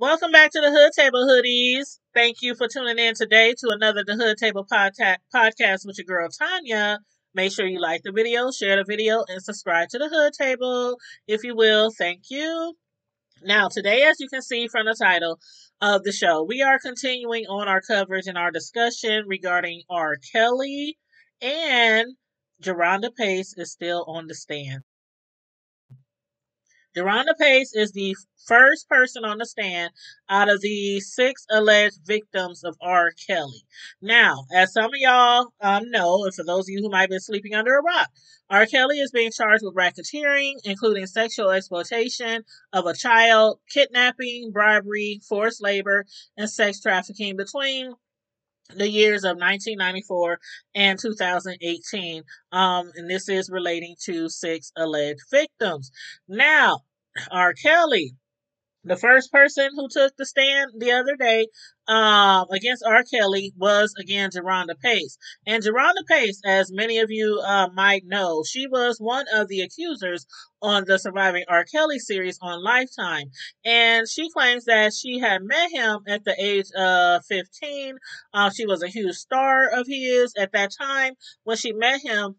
Welcome back to the Hood Table Hoodies. Thank you for tuning in today to another The Hood Table podcast with your girl Tanya. Make sure you like the video, share the video, and subscribe to the Hood Table if you will. Thank you. Now, today, as you can see from the title of the show, we are continuing on our coverage and our discussion regarding R. Kelly, and Jerhonda Pace is still on the stand. Jerhonda Pace is the first person on the stand out of the six alleged victims of R. Kelly. Now, as some of y'all know, and for those of you who might be sleeping under a rock, R. Kelly is being charged with racketeering, including sexual exploitation of a child, kidnapping, bribery, forced labor, and sex trafficking between the years of 1994 and 2018. And this is relating to six alleged victims. Now, R. Kelly, the first person who took the stand the other day against R. Kelly was, again, Jerhonda Pace. And Jerhonda Pace, as many of you might know, she was one of the accusers on the Surviving R. Kelly series on Lifetime. And she claims that she had met him at the age of 15. She was a huge star of his at that time. When she met him,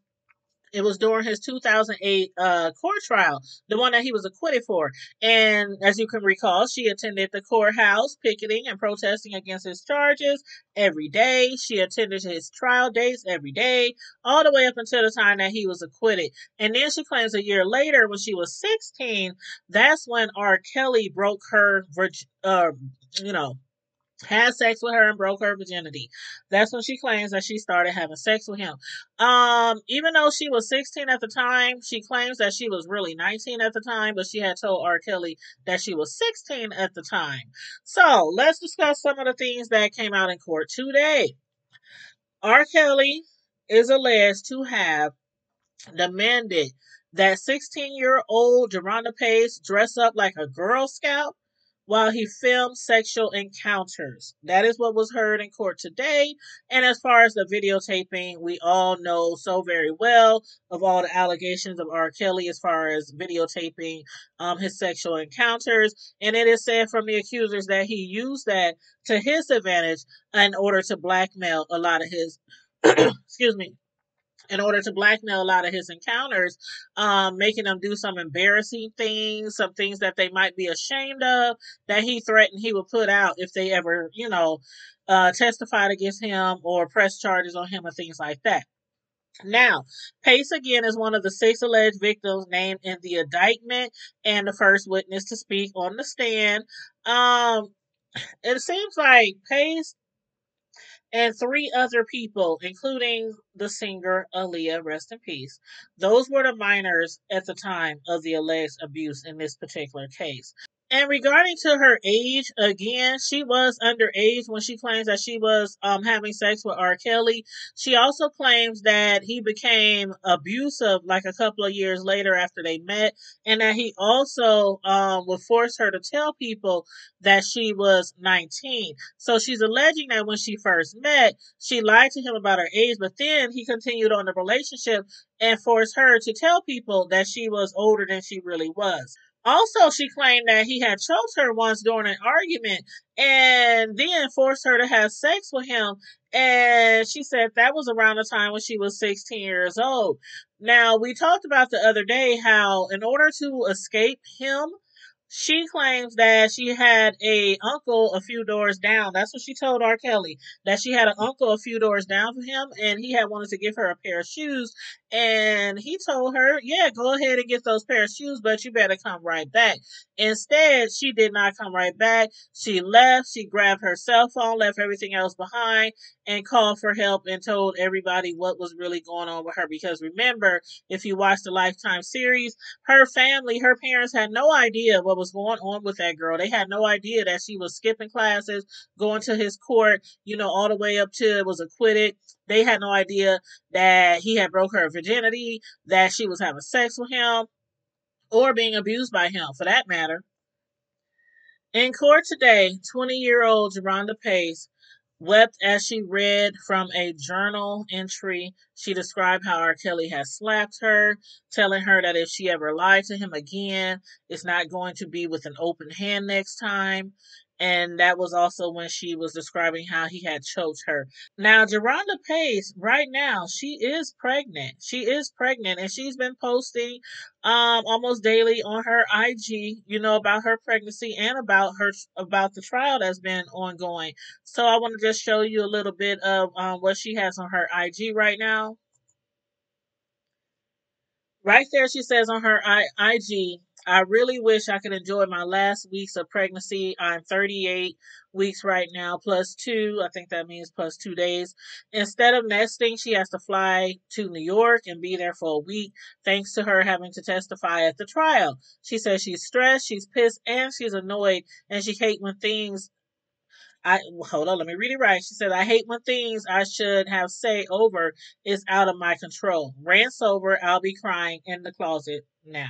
it was during his 2008 court trial, the one that he was acquitted for. And as you can recall, she attended the courthouse picketing and protesting against his charges every day. She attended his trial dates every day, all the way up until the time that he was acquitted. And then she claims a year later, when she was 16, that's when R. Kelly broke her, had sex with her and broke her virginity. That's when she claims that she started having sex with him. Even though she was 16 at the time, she claims that she was really 19 at the time, but she had told R. Kelly that she was 16 at the time. So let's discuss some of the things that came out in court today. R. Kelly is alleged to have demanded that 16-year-old Jerhonda Pace dress up like a Girl Scout while he filmed sexual encounters. That is what was heard in court today. And as far as the videotaping, we all know so very well of all the allegations of R. Kelly as far as videotaping his sexual encounters. And it is said from the accusers that he used that to his advantage in order to blackmail a lot of his, excuse me, in order to blackmail a lot of his encounters, making them do some embarrassing things, some things that they might be ashamed of, that he threatened he would put out if they ever, testified against him or press charges on him and things like that. Now, Pace again is one of the six alleged victims named in the indictment and the first witness to speak on the stand. It seems like Pace and three other people, including the singer Aaliyah, rest in peace. Those were the minors at the time of the alleged abuse in this particular case. And regarding to her age, again, she was underage when she claims that she was having sex with R. Kelly. She also claims that he became abusive like a couple of years later after they met, and that he also would force her to tell people that she was 19. So she's alleging that when she first met, she lied to him about her age, but then he continued on the relationship and forced her to tell people that she was older than she really was. Also, she claimed that he had choked her once during an argument and then forced her to have sex with him. And she said that was around the time when she was 16 years old. Now, we talked about the other day how in order to escape him, she claims that she had a uncle a few doors down. That's what she told R. Kelly, that she had an uncle a few doors down from him, and he had wanted to give her a pair of shoes. And he told her, yeah, go ahead and get those pair of shoes, but you better come right back. Instead, she did not come right back. She left. She grabbed her cell phone, left everything else behind, and called for help and told everybody what was really going on with her. Because remember, if you watch the Lifetime series, her family, her parents had no idea what was going on with that girl. They had no idea that she was skipping classes, going to his court, all the way up to it was acquitted. They had no idea that he had broke her virginity, that she was having sex with him, or being abused by him, for that matter. In court today, 20-year-old Jerhonda Pace wept as she read from a journal entry She described how R. Kelly had slapped her, telling her that if she ever lied to him again, it's not going to be with an open hand next time. And that was also when she was describing how he had choked her. Now, Jerhonda Pace, right now, she is pregnant. She is pregnant, and she's been posting almost daily on her IG, about her pregnancy and about the trial that's been ongoing. So I want to just show you a little bit of what she has on her IG right now. Right there, she says on her IG, I really wish I could enjoy my last weeks of pregnancy. I'm 38 weeks right now, plus two. I think that means plus 2 days. Instead of nesting, she has to fly to New York and be there for a week, thanks to her having to testify at the trial. She says she's stressed, she's pissed, and she's annoyed, and she hates when things hold on, let me read it right. She said, I hate when things I should have say over is out of my control. Rants over, I'll be crying in the closet now.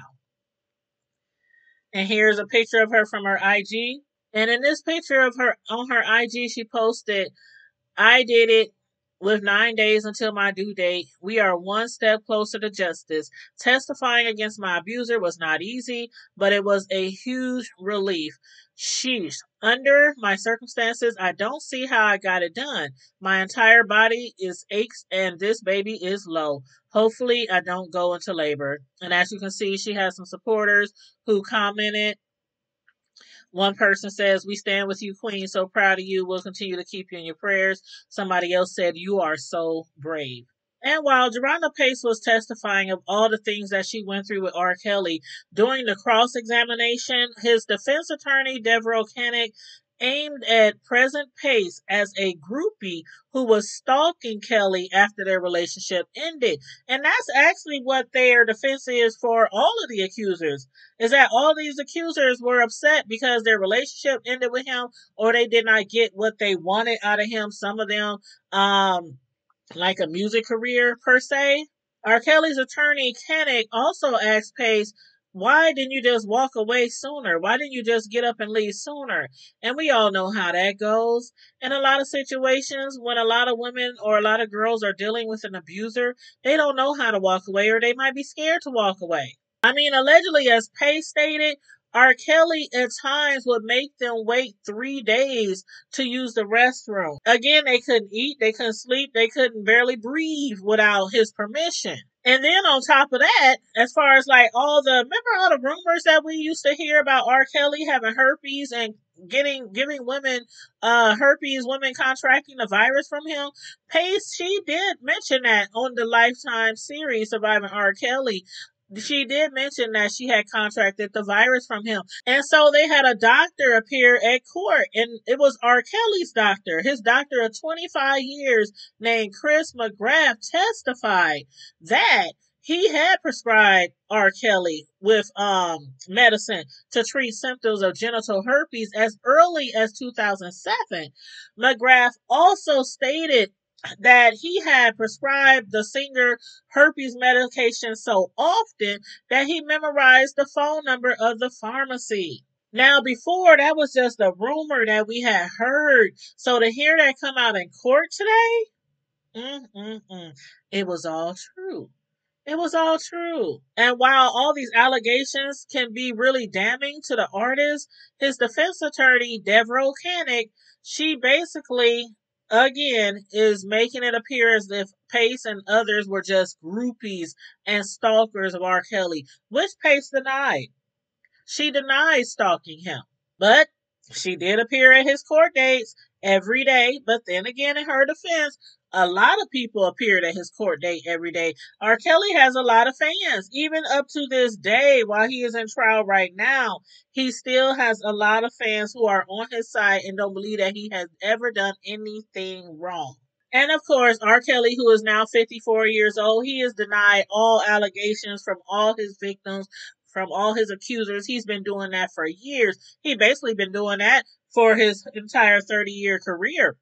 And here's a picture of her from her IG. And in this picture of her on her IG, she posted, I did it with 9 days until my due date. We are one step closer to justice. Testifying against my abuser was not easy, but it was a huge relief. Sheesh. Under my circumstances, I don't see how I got it done. My entire body is aches and this baby is low. Hopefully, I don't go into labor. And as you can see, she has some supporters who commented. One person says, we stand with you, Queen. So proud of you. We'll continue to keep you in your prayers. Somebody else said, you are so brave. And while Jerhonda Pace was testifying of all the things that she went through with R. Kelly, during the cross examination, his defense attorney, Devereaux Canick, aimed at President Pace as a groupie who was stalking Kelly after their relationship ended. And that's actually what their defense is for all of the accusers, is that all these accusers were upset because their relationship ended with him, or they did not get what they wanted out of him. Some of them, like a music career per se. R. Kelly's attorney, Kennick, also asked Pace, why didn't you just walk away sooner? Why didn't you just get up and leave sooner? And we all know how that goes. In a lot of situations, when a lot of women or a lot of girls are dealing with an abuser, they don't know how to walk away, or they might be scared to walk away. I mean, allegedly, as Pace stated, R. Kelly at times would make them wait 3 days to use the restroom. Again, they couldn't eat, they couldn't sleep, they couldn't barely breathe without his permission. And then on top of that, as far as like remember all the rumors that we used to hear about R. Kelly having herpes and giving women herpes, women contracting the virus from him. Pace, she did mention that on the Lifetime series Surviving R. Kelly. She did mention that she had contracted the virus from him. And so they had a doctor appear at court, and it was R. Kelly's doctor. His doctor of 25 years named Chris McGrath testified that he had prescribed R. Kelly with medicine to treat symptoms of genital herpes as early as 2007. McGrath also stated that he had prescribed the singer herpes medication so often that he memorized the phone number of the pharmacy. Now, before, that was just a rumor that we had heard. So to hear that come out in court today, it was all true. It was all true. And while all these allegations can be really damning to the artist, his defense attorney, Devereaux Canick, she basically, again, is making it appear as if Pace and others were just groupies and stalkers of R. Kelly, which Pace denied. She denied stalking him. But she did appear at his court dates every day. But then again, in her defense, a lot of people appeared at his court date every day. R. Kelly has a lot of fans. Even up to this day, while he is in trial right now, he still has a lot of fans who are on his side and don't believe that he has ever done anything wrong. And of course, R. Kelly, who is now 54 years old, he has denied all allegations from all his victims, from all his accusers. He's been doing that for years. He basically been doing that for his entire 30-year career.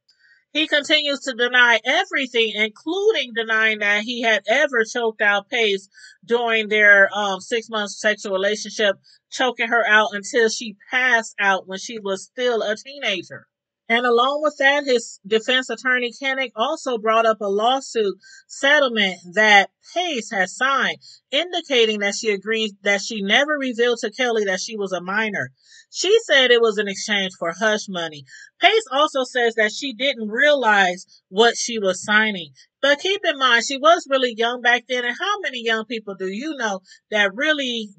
He continues to deny everything, including denying that he had ever choked out Pace during their 6-month sexual relationship, choking her out until she passed out when she was still a teenager. And along with that, his defense attorney Kennick also brought up a lawsuit settlement that Pace has signed, indicating that she agreed that she never revealed to Kelly that she was a minor. She said it was in exchange for hush money. Pace also says that she didn't realize what she was signing. But keep in mind, she was really young back then. And how many young people do you know that really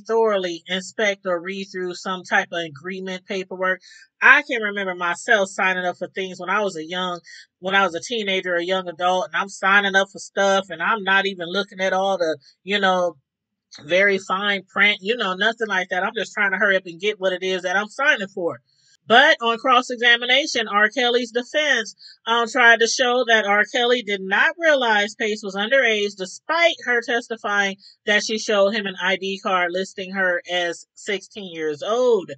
thoroughly inspect or read through some type of agreement paperwork? I can remember myself signing up for things when I was a teenager or a young adult, and I'm signing up for stuff and I'm not even looking at all the, very fine print, nothing like that. I'm just trying to hurry up and get what it is that I'm signing for. But on cross examination, R. Kelly's defense tried to show that R. Kelly did not realize Pace was underage, despite her testifying that she showed him an ID card listing her as 16 years old.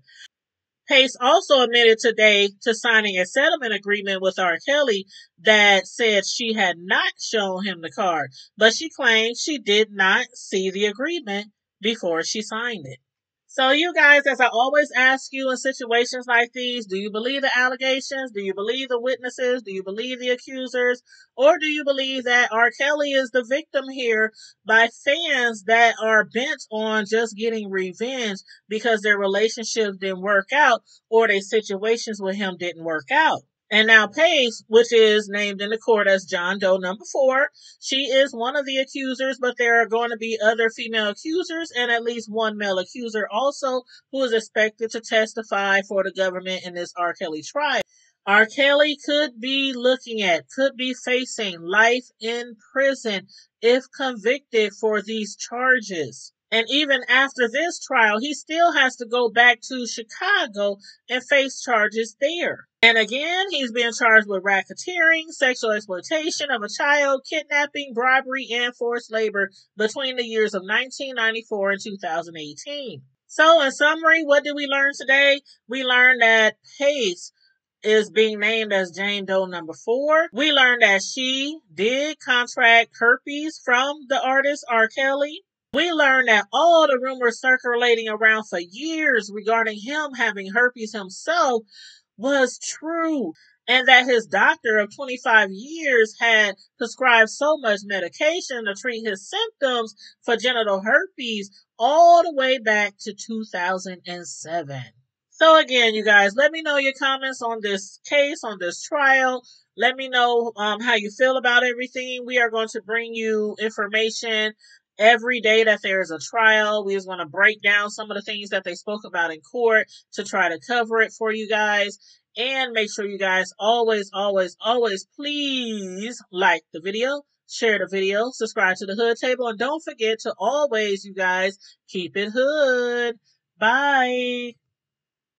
Pace also admitted today to signing a settlement agreement with R. Kelly that said she had not shown him the card, but she claimed she did not see the agreement before she signed it. So, you guys, as I always ask you in situations like these, do you believe the allegations? Do you believe the witnesses? Do you believe the accusers? Or do you believe that R. Kelly is the victim here by fans that are bent on just getting revenge because their relationships didn't work out or their situations with him didn't work out? And now Pace, which is named in the court as John Doe number 4, she is one of the accusers, but there are going to be other female accusers and at least one male accuser also who is expected to testify for the government in this R. Kelly trial. R. Kelly could be facing life in prison if convicted for these charges. And even after this trial, he still has to go back to Chicago and face charges there. And again, he's being charged with racketeering, sexual exploitation of a child, kidnapping, bribery, and forced labor between the years of 1994 and 2018. So, in summary, what did we learn today? We learned that Pace is being named as Jane Doe number 4. We learned that she did contract herpes from the artist R. Kelly. We learned that all the rumors circulating around for years regarding him having herpes himself was true, and that his doctor of 25 years had prescribed so much medication to treat his symptoms for genital herpes all the way back to 2007. So again, you guys, let me know your comments on this case, on this trial. Let me know how you feel about everything. We are going to bring you information every day that there is a trial. We're going to break down some of the things that they spoke about in court to try to cover it for you guys. And make sure you guys always please like the video, share the video, subscribe to the Hood Table, and don't forget to always, you guys, keep it hood. Bye.